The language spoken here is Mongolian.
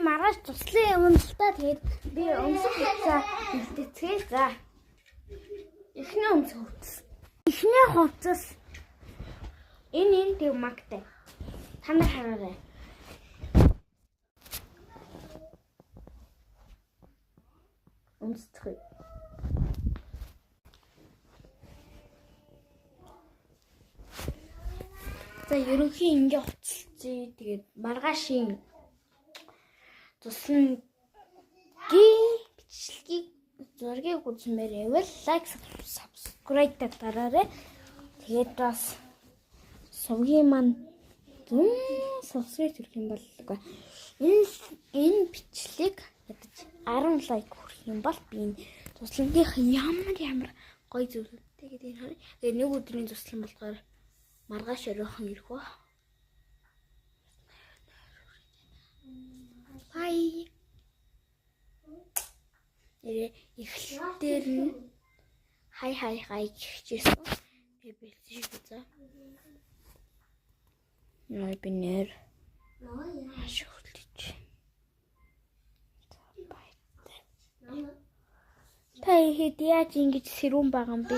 маргааш туслан юм л та. Тэгээд би өмсөх хуцаа бэлтгэцгээе. За. Эхний өмсөх хувцас. Эхний хувцас. Энэ тэг магтай. Та нар хараарай. Өмсцгөө. За ерөнхийн ингээ хувцалцъя. Тэгээд маргаашийн туслан бичлэгийг зургийг үзмээр байвал лайк subscribe дараарай. Тэгээд бас сувгийн маань subscribe хийх юм бол энэ бичлэг ядаж 10 лайк хүрэх юм бол би энэ туслангийнх ямар гоё зүйлүүдтэй гэдэг нь харъя. Тэгээд нэг өдрийн туслан болохоор маргааш өрөөхөн ирэх ба. Бай. Эхлэлээр нь хай гэхжсэн. Би бэлдэж үзье. Яа бинэр. Ашиглаж. Та хэд яаж ингэж сэрүүн байгаа юм бэ?